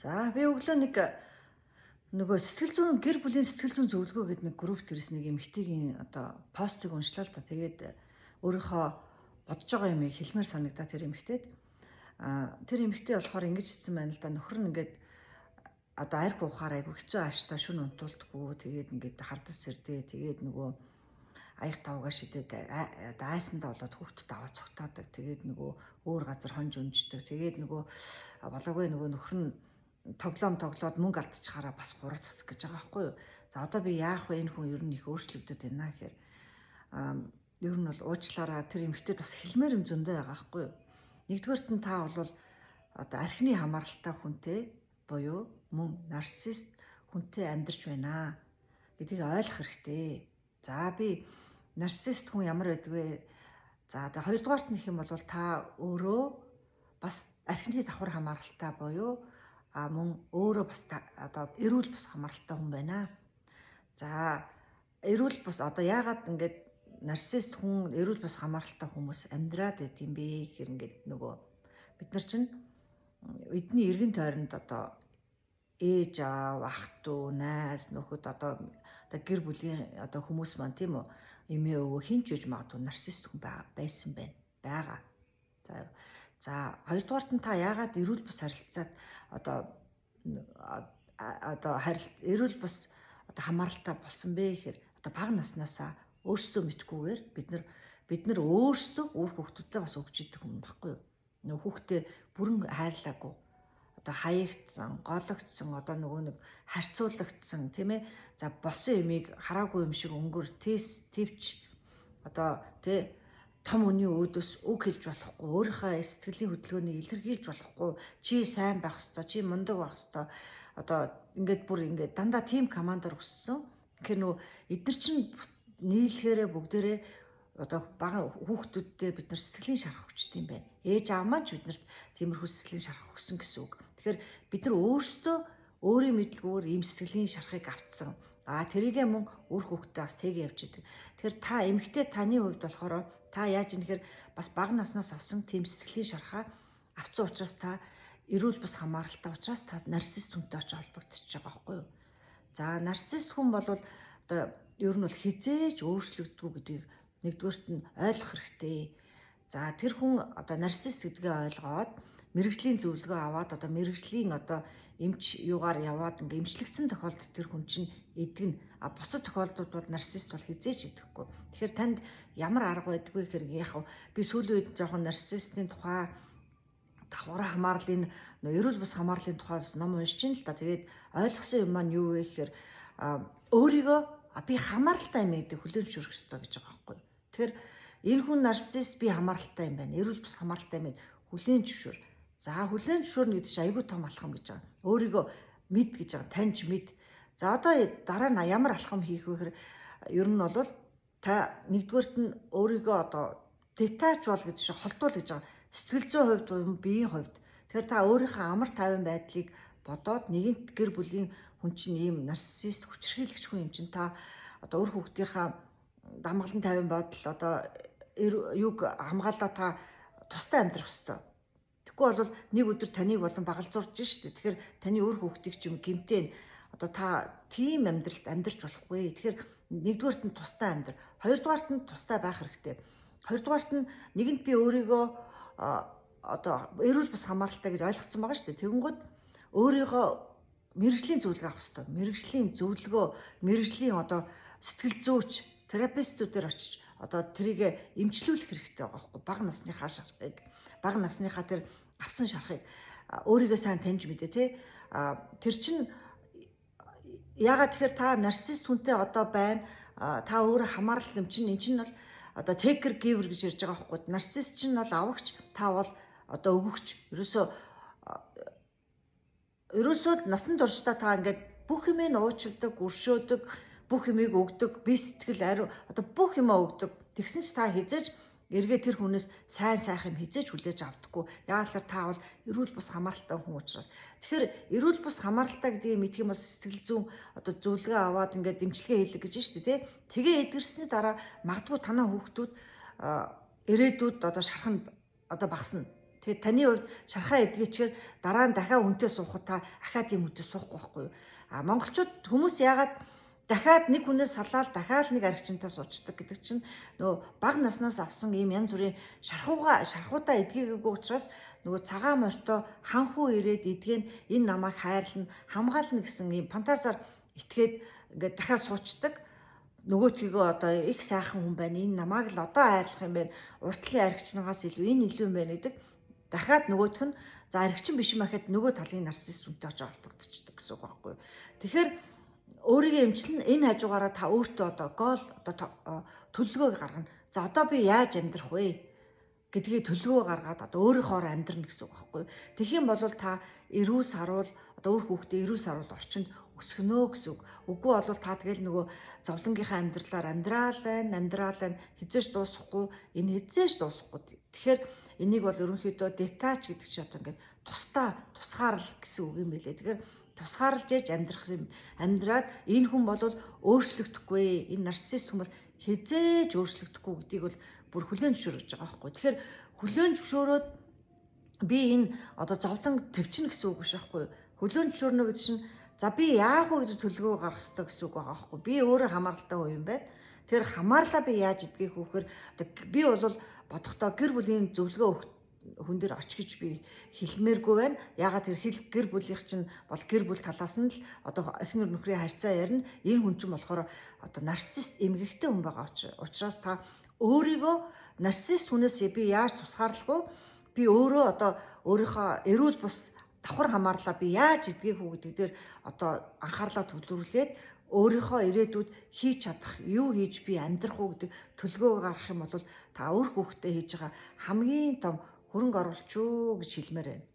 За би өглөө нөгөө сэтгэл зүйн гэр бүлийн сэтгэл зүйн зөвлөгөө гэдэг нэг групп дээрс нэг эмэгтэйгийн постыг уншлаа л да. Тэгээд өөрийнхөө бодож байгаа юмыг хэлмээр санагдаа тэр эмэгтэйд. Тэр эмэгтэй болохоор ингэж хэлсэн байна л да. Нөхөр нь ингээд арх ухаар айгу хэцүү ааштай шүн унтуулдаггүй. Тэгээд ингээд хардас сэрдээ. Тэгээд нөгөө аяг тавгаа шидэд айсандаа болоод хүүхдэд аваад цогтаадаг. Тэгээд нөгөө өөр газар хонж өмждөг. Тэгээд нөгөө болоогүй нөгөө нөхөр нь тоглоод мөнгө алдчихаараа бас гурацдаг гэж байгаа байхгүй юу. За одоо би яах вэ? Энэ хүн ер нь их өөрчлөгдөд байна гэхээр ер нь бол уучлаараа тэр эмэгтэйд бас хэлмээр юм зөндөө байгаа байхгүй юу. Нэгдүгээрт нь та бол архины хамааралтай хүнтэй буюу мөн нарцист хүнтэй амьдарч байна гэдгийг ойлгох хэрэгтэй. За би нарцист хүн ямар байдаг вэ? За тэгээ хоёрдугаарт нь хэм бол та өөрөө бас архины давхар хамааралтай буюу мөн өөрөө бас эрүүл бус хамааралтай хүн байна. За эрүүл бус яагаад ингээд нарцист хүн эрүүл бус хамааралтай хүмүүс амьдраад байт юм бэ гэхээр ингээд нөгөө бид нар чинь эдний эргэн тойронд ээж аав, ах дүү, найз, нөхөд гэр бүлийн хүмүүс маань тийм үү эмээ өвөө хинч үж магадгүй нарцист хүн байсан байгаа. За хоёрдугаарт нь та яагаад эрүүл бус харилцаад эрүүл бус хамааралтай болсон бэ гэхээр бага наснаасаа өөрсдөө мэдгүйгээр бид нар өөрсдөө үр хүүхдүүдэд бас өгч идэг юм баггүй юу. Нөгөө хүүхдээ бүрэн хайрлаагүй хаягдсан, гологдсон, нөгөө нэг харьцуулагдсан тийм ээ. За босон эмийг хараагүй юм шиг өнгөр твч том үний өөдөөс үг хэлж болохгүй, өөрийнхөө сэтгэлийн хөдөлгөөнийг илэрхийлж болохгүй, чи сайн байх ёстой, чи мундаг байх ёстой. Ингээд бүр ингээд дандаа тим командор өссөн. Тэгэхээр нөгөө эдгээр чинь нийлэхээрээ бүгдээрээ бага хүүхдүүдтэй бид нар сэтгэлийн шарах өгчт юм байна. Ээж аав маань ч биднэрт тиймэрхүү сэтгэлийн шарах өгсөн гэсэн үг. Тэгэхээр бид нар өөрсдөө өөрийн мэдлгүүр ийм сэтгэлийн шарахыг автсан. Тэрийгээ мөн өөр хүүхдээ бас тэгэ явж идэг. Тэгэхээр та эмэгтэй таны хувьд болохоор та яаж юм гэхээр бас бага наснаас авсан тийм сэтгэлийн шарахаа авсан учраас та эрүүл бус хамааралтай учраас та нарцист хүнтэй очиж холбогдчихж байгаа байхгүй юу? За нарцист хүн бол ер нь бол хизээж өөрчлөгддгүү гэдгийг нэгдүгээрт нь ойлгох хэрэгтэй. За тэр хүн нарцист гэдгээ ойлгоод мэрэгжлийн зөвлөгөө аваад мэрэгжлийн эмч юугаар яваад ингээ эмчлэгдсэн тохиолдолд тэр хүн чинь эдгэн бусад тохиолдолд бол нарцист бол хизээж идэхгүй. Тэгэхээр танд ямар арга байдгүй гэхээр яг би сүүлийн үед жоохон нарцистийн тухай давхар хамаарлын эрүүл бус хамаарлын тухай ном уншиж ин л да. Тэгээд ойлгосон юм маань юу вэ гэхээр өөрийгөө би хамааралтай юм гэдэг хүлээн зөвшөөрөх ёстой гэж байгаа байхгүй. Тэгэхээр энэ хүн нарцист би хамааралтай юм байна. Эрүүл бус хамааралтай юм байна. Хүлээн зөвшөөр. За хүлээн зөвшөөрнө гэдэг чинь айгүй том алхам гэж байгаа. Өөрийгөө мэд гэж байгаа. Таньж мэд. За дараа нь ямар алхам хийх вэ гэхээр ер нь бол та нэгдүгээрт нь өөрийгөө детач бол гэж холдуул гэж байгаа. Сэтгэл зүйн хувьд буюу биеийн хувьд. Тэгэхээр та өөрийнхөө амар тайван байдлыг бодоод нэгэнт гэр бүлийн хүн чинь ийм нарцист хүчрхийлэгч хүн юм чинь та өөр хүүхдийнхаа дамгалан тайван бодол юг хамгаалаа та тустай амьдрах ёстой. Тэгэхгүй бол нэг өдөр таныг болон багалзуурж штэ. Тэгэхээр таны өөр хүүхдийг ч юм гэмтэн та тийм амьдралд амьдарч болохгүй. Тэгэхээр нэгдүгээрт нь тустай амьдр. Хоёрдугаарт нь тустай байх хэрэгтэй. Хоёрдугаарт нь нэгэнт би өөрийгөө эрүүл бус хамааралтай гэж ойлгоцсон байгаа штэ. Тэгэнгүүт өөрийгөө мэрэгжлийн зөвлөгөө авах хэрэгтэй. Мэрэгжлийн зөвлөгөө, мэрэгжлийн сэтгэл зүйч, терапевтүүдээр очиж тэрийг эмчлүүлэх хэрэгтэй байгаа байхгүй. Бага насныхаа шарахыг, бага насныхаа тэр авсан шарахыг өөрийгөө сайн таньж мэдээ тий. Тэр чинь яагаад тэгэхээр та нарцист хүнтэй байна. Та өөрөө хамаарал юм чинь эн чинь бол taker giver гэж ярьж байгаа байхгүй. Нарцист чинь бол авагч, та бол өгөгч. Ерөөсөө насан туршдаа та ингээд бүх юмыг уучладаг, өршөөдөг, бүх юмыг өгдөг, бие сэтгэл бүх юмаа өгдөг. Тэгсэн ч та хизээж эргээ тэр хүнээс сайн сайхан хизээж хүлээж авдаггүй. Яг л та бол эрүүл бус хамааралтай хүн учраас. Тэгэхээр эрүүл бус хамааралтай гэдгийг мэдэх юм бол сэтгэл зүйн зөвлөгөө аваад ингээд дэмжлэгээ хийлэг гэж шүү дээ. Тэгээ эдгэрсний дараа магадгүй танаа хүүхдүүд ирээдүйд шарах нь багасна. Тэгээд таны хувьд шархаа эдгэчээр дараа нь дахиад хүнтэй суухад та ахаад тийм хүнтэй суухгүй байхгүй юу? Монголчууд хүмүүс яагаад дахиад нэг хүнээс салаад дахиад нэг аригчинтай суучдаг гэдэг чинь нөгөө бага наснаас авсан ийм янз бүрийн шархуудаа эдгээгээгүй учраас нөгөө цагаан морьтой ханхуу ирээд эдгэн энэ намайг хайрлна, хамгаална гэсэн ийм фантазаар итгээд ингээд дахиад суучдаг. Нөгөөтгийгөө одоо их сайхан хүн байна. Энэ намайг л одоо хайрлах юм байна. Уртлын аригчнаас илүү энэ илүү юм байна гэдэг. Дахиад нөгөөх нь за аригчин биш юм ахад нөгөө талын нарцисс үнтэй очиж холбогдчихдаг гэсэн үг байхгүй юу. Тэгэхээр өөрийгөө эмчилнэ энэ хажуугаараа та өөртөө одоо гол одоо төлөвлөгөө гаргана. За одоо би яаж амьдрах вэ гэдгийг төлөвлөгөө гаргаад одоо өөрийнхөө амьдрна гэсэн үг байхгүй юу. Тэгэх юм бол та эрүүл саруул одоо өөр хүүхдээ эрүүл саруул орчинд өсгөнөө гэсэн үг. Үгүй бол та тэгэл нөгөө зовлонгийнхаа амьдралаар амьдрал байна хизээш дуусахгүй энэ хизээш дуусахгүй. Тэгэхээр энийг бол ерөнхийдөө детач гэдэг чинь одоо ингээд тусгаарл гэсэн үг юм байлээ. Тэгэхээр тусгаарлаж яж амьдрах юм амьдраад энэ хүн бол өөрчлөгдөхгүй энэ нарциссист хүн бол хизээж өөрчлөгдөхгүй гэдгийг бол бүр хүлээн зөвшөөрөж байгаа байхгүй. Тэгэхээр хүлээн зөвшөөрөөд би энэ одоо зовлон төвчнө гэсэн үг биш байхгүй. Хүлээн зөвшөөрнө гэдэг чинь за би яах вэ гэдэг төлөвлөгөө гаргах хэрэгтэй гэсэн үг байгаа байхгүй. Би өөрөө хамааралтай хүн юм байна. Тэгэхээр хамаарлаа би яаж идэх вөхөр одоо би бол бодохдоо гэр бүлийн зөвлөгөө хүн дээр оч гэж би хэлмээргүй байна. Ягаад тэр гэр бүлийнх чинь бол гэр бүл талаас нь л одоо эхнэр нөхрийн харьцаа ярина. Энэ хүн чинь болохоор одоо нарциссист эмгэгтэй хүн байгаа учраас та өөрийгөө нарциссист хүнээс би яаж тусгаарлах вэ? Би өөрөө одоо өөрийнхөө эрүүл бус давхар хамаарлаа би яаж идэх үү гэдэг дээр одоо анхаарлаа төвлөрүүлээд өөрийнхөө ирээдүйд хийж чадах юу хийж би амьдрах уу гэдэг төлөвлөгөө гаргах юм бол та өөр хүүхдээ хийж байгаа хамгийн том хөрөнгө оруулалт шүү гэж хэлмээр байна.